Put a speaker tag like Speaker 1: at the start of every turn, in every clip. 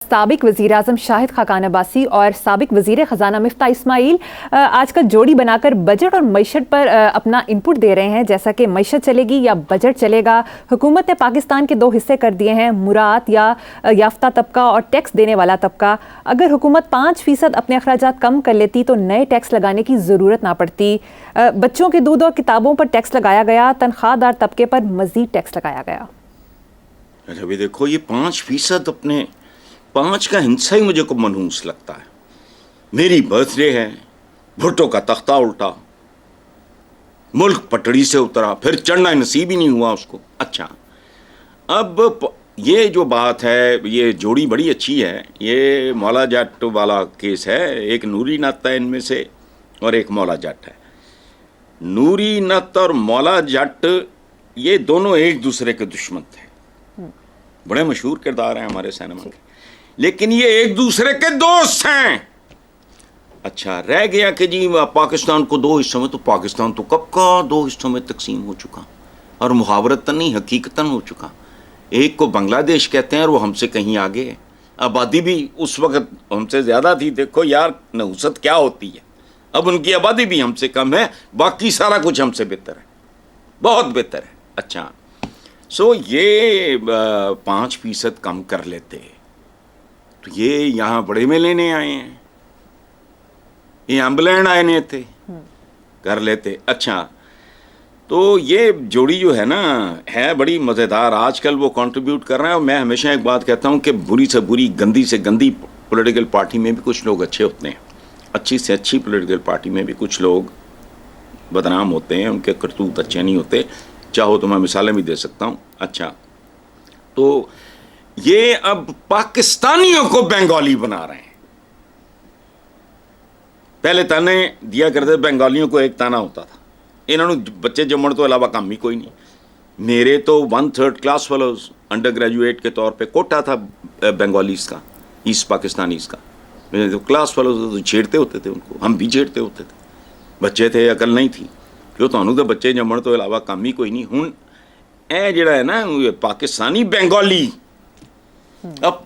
Speaker 1: साबिक वज़ीर-ए-आज़म शाहिद खाकान अब्बासी और साबिक वज़ीर ख़ज़ाना मिफ्ता इस्माइल आजकल जोड़ी बनाकर बजट और मईशत पर अपना इनपुट दे रहे हैं। जैसा कि मईशत चलेगी या बजट चलेगा। हुकूमत ने पाकिस्तान के 2 हिस्से कर दिए हैं, मुराद या याफ्ता तबका और टैक्स देने वाला तबका। अगर हुकूमत 5% अपने अखराजात कम कर लेती तो नए टैक्स लगाने की ज़रूरत ना पड़ती। बच्चों के दूध और किताबों पर टैक्स लगाया गया, तनख्वाहदार तबके पर मज़ीद टैक्स लगाया गया।
Speaker 2: अभी देखो ये 5% अपने 5 का हिस्सा ही मुझे को मनहूस लगता है। मेरी बर्थडे है, भुट्टो का तख्ता उल्टा, मुल्क पटड़ी से उतरा, फिर चढ़ना नसीब ही नहीं हुआ उसको। अच्छा, अब ये जो बात है, ये जोड़ी बड़ी अच्छी है। ये मौला जट वाला केस है, एक नूरी नत है इनमें से और एक मौला जट है। नूरी नत और मौला जट ये दोनों एक दूसरे के दुश्मन थे, बड़े मशहूर किरदार हैं हमारे सिनेमा के, लेकिन ये एक दूसरे के दोस्त हैं। अच्छा, रह गया कि जी पाकिस्तान को 2 हिस्सों में, तो पाकिस्तान तो कब का 2 हिस्सों में तकसीम हो चुका, और मुहावरतन नहीं हकीकतन हो चुका। एक को बांग्लादेश कहते हैं और वो हमसे कहीं आगे है। आबादी भी उस वक्त हमसे ज़्यादा थी। देखो यार नहुसत क्या होती है। अब उनकी आबादी भी हमसे कम है, बाकी सारा कुछ हमसे बेहतर है, बहुत बेहतर है। अच्छा, सो ये 5% कम कर लेते तो ये यहाँ बड़े में लेने आए हैं, ये एम्बुलेंस आए नहीं थे, कर लेते। अच्छा, तो ये जोड़ी जो है ना, है बड़ी मज़ेदार। आजकल वो कंट्रीब्यूट कर रहे हैं। और मैं हमेशा एक बात कहता हूँ कि बुरी से बुरी, गंदी से गंदी पॉलिटिकल पार्टी में भी कुछ लोग अच्छे होते हैं, अच्छी से अच्छी पॉलिटिकल पार्टी में भी कुछ लोग बदनाम होते हैं, उनके करतूत अच्छे नहीं होते। चाहो तो मैं मिसालें भी दे सकता हूँ। अच्छा, तो ये अब पाकिस्तानियों को बंगाली बना रहे हैं। पहले ताने दिया करते बंगालियों को, एक ताना होता था, इन्होंने बच्चे जमण तो अलावा काम ही कोई नहीं। मेरे तो 1/3 क्लास फेलोज अंडर ग्रेजुएट के तौर पे कोटा था बंगालीज का, ईस्ट पाकिस्तानीज का। मेरे तो क्लास फेलोज तो छेड़ते होते थे उनको, हम भी छेड़ते होते थे। बच्चे थे, अकल नहीं थी, क्यों ਤੁਹਾਨੂੰ तो बच्चे जमण तो इलावा काम ही कोई नहीं। हुण ਇਹ ਜਿਹੜਾ है ना पाकिस्तानी बंगाली, अब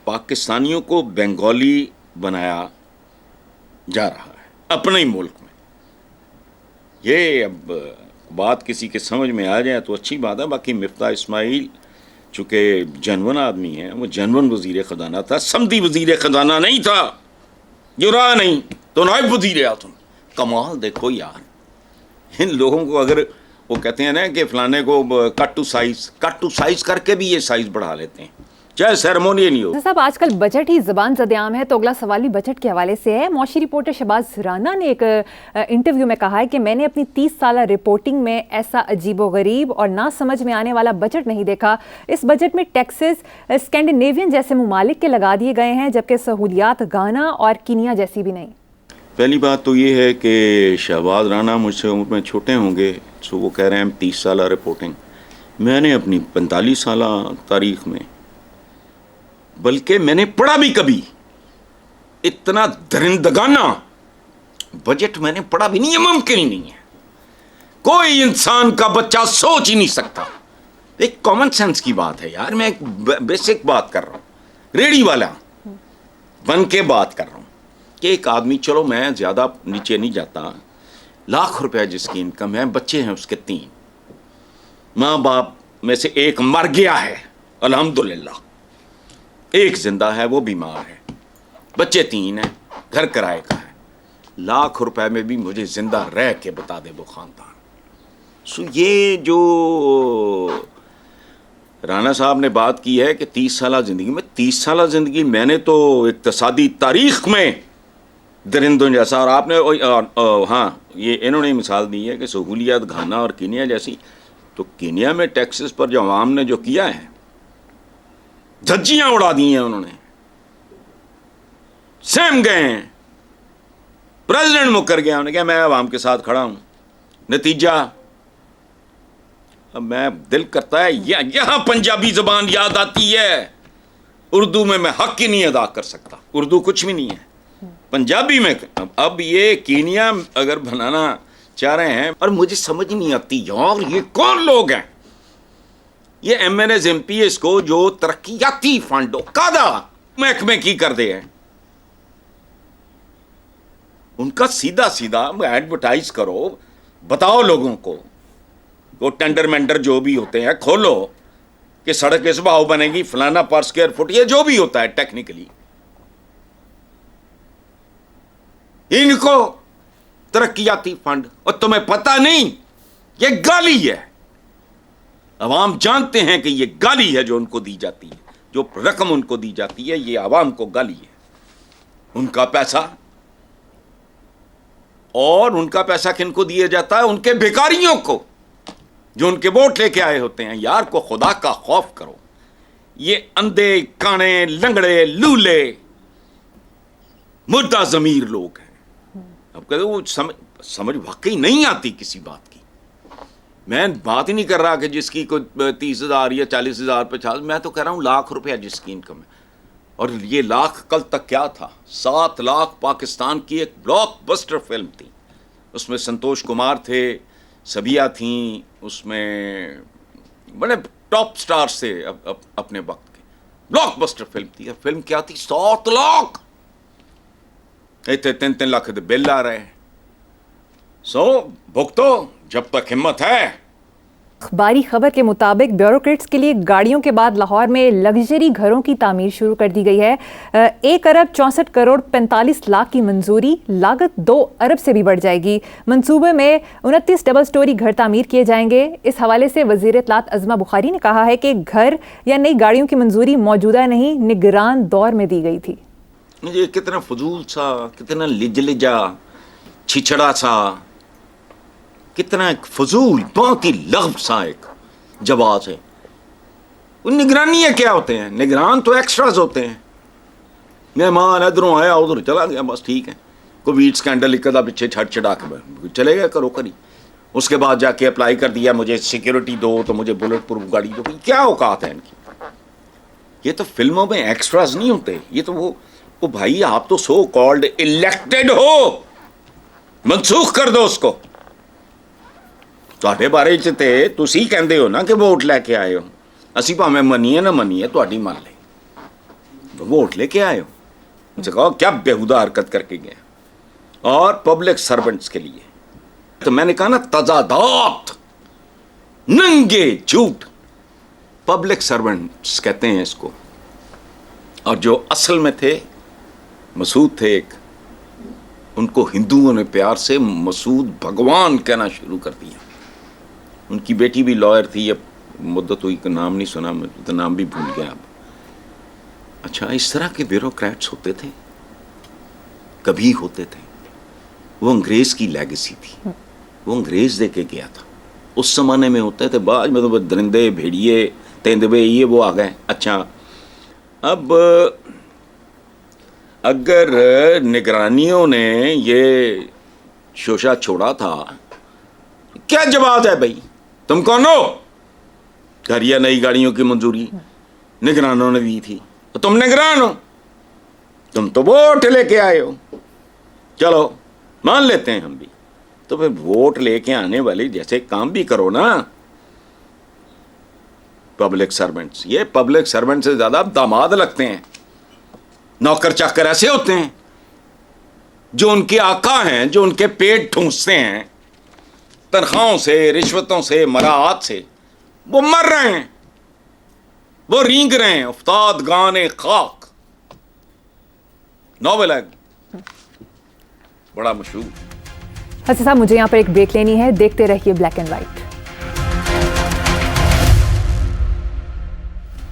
Speaker 2: पाकिस्तानियों को बंगाली बनाया जा रहा है अपने ही मुल्क में। ये अब बात किसी के समझ में आ जाए तो अच्छी बात है। बाकी मिफ्ता इस्माइल चूँकि जनवन आदमी है, वो जनवन वज़ीर ख़ज़ाना था, समदी वज़ीर ख़ज़ाना नहीं था, जो रहा नहीं तो नायब वज़ीर आज़म। कमाल देखो यार, इन लोगों को अगर वो कहते हैं ना कि फ़लाने को कट टू साइज़ करके भी ये साइज़ बढ़ा लेते हैं, चाहे सेरेमोनी नहीं हो।
Speaker 1: साहब, आजकल बजट ही ज़बान ज़द-ए-आम है, तो अगला सवाल भी बजट के हवाले से है। मौशी रिपोर्टर शहबाज राना ने एक इंटरव्यू में कहा है कि मैंने अपनी 30 साल रिपोर्टिंग में ऐसा अजीबो-गरीब और ना समझ में आने वाला बजट नहीं देखा। इस बजट में टैक्सेस स्कैंडिनेवियन जैसे ममालिक के लगा दिए गए हैं, जबकि सहूलियात गाना और कीनिया जैसी भी नहीं।
Speaker 2: पहली बात तो ये है कि शहबाज राना मुझसे उम्र में छोटे होंगे, सो वो कह रहे हैं 30 साल रिपोर्टिंग। मैंने अपनी 45 साल तारीख़ में, बल्कि मैंने पढ़ा भी कभी, इतना दरिंदगाना बजट मैंने पढ़ा भी नहीं है, मुमकिन ही नहीं है। कोई इंसान का बच्चा सोच ही नहीं सकता। एक कॉमन सेंस की बात है यार, मैं एक बेसिक बात कर रहा हूँ, रेडी वाला बन के बात कर रहा हूँ कि एक आदमी, चलो मैं ज़्यादा नीचे नहीं जाता, लाख रुपए जिसकी इनकम है, बच्चे हैं उसके 3, माँ बाप में से एक मर गया है अल्हम्दुलिल्लाह, एक जिंदा है, वो बीमार है, बच्चे 3 हैं, घर किराए का है, लाख रुपए में भी मुझे जिंदा रह के बता दे वो खानदान। सो ये जो राना साहब ने बात की है कि 30 साल ज़िंदगी में, 30 साल ज़िंदगी मैंने तो इक्तिसादी तारीख़ में दरिंदों जैसा, और आपने हाँ ये इन्होंने मिसाल दी है कि सहूलियात घाना और कीनिया जैसी। तो कीनिया में टैक्सेस पर जो आवाम ने जो किया है, धज्जियाँ उड़ा दी हैं उन्होंने, सहम गए हैं। प्रेसिडेंट मुकर गया, उन्होंने कहा मैं आवाम के साथ खड़ा हूँ। नतीजा अब मैं दिल करता है यहाँ पंजाबी ज़बान याद आती है, उर्दू में मैं हक ही नहीं अदा कर सकता, उर्दू कुछ भी नहीं है, पंजाबी में। अब ये कीनिया अगर बनाना चाह रहे हैं, और मुझे समझ नहीं आती यार ये कौन लोग हैं, ये MNS MPs को जो तरक्याती फंड कादा محکمے کی کر دے ہیں. ان کا سیدھا سیدھا ایڈورٹائز کرو, بتاؤ لوگوں کو, وہ ٹینڈر مینڈر جو بھی ہوتے ہیں کھولو کہ سڑک اس بھاؤ بنے گی فلانا پر اسکوائر فٹ, یہ جو بھی ہوتا ہے ٹیکنیکلی. ان کو ترقیاتی فنڈ, اور تمہیں پتہ نہیں یہ گالی ہے. عوام جانتے ہیں کہ یہ گالی ہے جو ان کو دی جاتی ہے, جو رقم ان کو دی جاتی ہے یہ عوام کو گالی ہے. ان کا پیسہ, اور ان کا پیسہ کن کو دیا جاتا ہے؟ ان کے بھکاریوں کو جو ان کے ووٹ لے کے آئے ہوتے ہیں. یار کو خدا کا خوف کرو. یہ اندھے کانے لنگڑے لولے مردہ ضمیر لوگ ہیں. اب کہتے وہ سمجھ واقعی نہیں آتی کسی بات کی. میں بات ہی نہیں کر رہا کہ جس کی کوئی 30,000 یا 40,000 50,000, میں تو کہہ رہا ہوں لاکھ روپیہ جس کی انکم ہے. اور یہ لاکھ کل تک کیا تھا؟ 7 لاکھ پاکستان کی ایک بلاک بسٹر فلم تھی. اس میں سنتوش کمار تھے, سبیہ تھیں, اس میں بڑے ٹاپ سٹارز تھے اپنے وقت کے. بلاک بسٹر فلم تھی. فلم کیا تھی؟ 7 لاکھ. ایتھے 3 لاکھ دے بل آ رہے ہیں. سو بھگتو جب تک ہمت ہے.
Speaker 1: اخباری خبر کے مطابق بیوروکریٹس کے لیے گاڑیوں کے بعد لاہور میں لگژری گھروں کی تعمیر شروع کر دی گئی ہے. 1 ارب 64 کروڑ 45 لاکھ کی منظوری, لاگت 2 ارب سے بھی بڑھ جائے گی. منصوبے میں 29 ڈبل سٹوری گھر تعمیر کیے جائیں گے. اس حوالے سے وزیر اطلاعات عظمہ بخاری نے کہا ہے کہ گھر یا نئی گاڑیوں کی منظوری موجودہ نہیں, نگران دور میں دی گئی تھی.
Speaker 2: یہ کتنا فضول سا, کتنا لجلجا چھچڑا سا, کتنا ایک فضول بہت ہی لغو سا ایک جواز ہے. نگرانی کیا ہوتے ہیں؟ نگران تو ایکسٹراز ہوتے ہیں. مہمان ادھروں آیا ادھر چلا گیا, بس ٹھیک ہے. کوئی ویٹ اسکینڈل ایک آدھا پیچھے چھٹ چڑا کے چلے گئے, کرو کری. اس کے بعد جا کے اپلائی کر دیا مجھے سیکیورٹی دو تو مجھے بلٹ پروف گاڑی دو. کیا اوقات ہے ان کی؟ یہ تو فلموں میں ایکسٹراز نہیں ہوتے. یہ تو وہ بھائی آپ تو سو کالڈ الیکٹڈ ہو, منسوخ کر دو اس کو. تواڈے بارے چ تے تسی کہندے ہو نا کہ ووٹ لے کے آئے ہو. اسی بھاویں منیے نہ منیے تواڈی من لے, ووٹ لے کے آئے ہو. مجھے کہو کیا بےہودہ حرکت کر کے گئے. اور پبلک سرونٹس کے لیے تو میں نے کہا نا تضادات, ننگے جھوٹ. پبلک سرونٹس کہتے ہیں اس کو. اور جو اصل میں تھے مسعود تھے ایک, ان کو ہندوؤں نے پیار سے مسعود بھگوان کہنا شروع کر دیا. ان کی بیٹی بھی لائر تھی, اب مدت ہوئی کہ نام نہیں سنا, میں تو نام بھی بھول گیا اب. اچھا اس طرح کے بیوروکریٹس ہوتے تھے, کبھی ہوتے تھے. وہ انگریز کی لیگیسی تھی, وہ انگریز دے کے گیا تھا. اس زمانے میں ہوتے تھے بعض مطلب درندے بھیڑیے تیندوے یہ وہ آ گئے. اچھا اب اگر نگرانیوں نے یہ شوشہ چھوڑا تھا, کیا جواز ہے بھائی؟ تم کون ہو؟ گھر یا نئی گاڑیوں کی منظوری نگرانوں نے دی تھی, تو تم نگران ہو, تم تو ووٹ لے کے آئے ہو. چلو مان لیتے ہیں ہم بھی, تو پھر ووٹ لے کے آنے والے جیسے کام بھی کرو نا. پبلک سرونٹس, یہ پبلک سرونٹ سے زیادہ داماد لگتے ہیں. نوکر چاکر ایسے ہوتے ہیں جو ان کے آقا ہیں, جو ان کے پیٹ ٹھونستے ہیں تنخواہوں سے, رشوتوں سے, مراعات سے. وہ مر رہے ہیں, وہ رینگ رہے ہیں. افتاد گانے خاک ناول ہے بڑا مشہور.
Speaker 1: حسن صاحب مجھے یہاں پر ایک بریک لینی ہے, دیکھتے رہیے بلیک اینڈ وائٹ.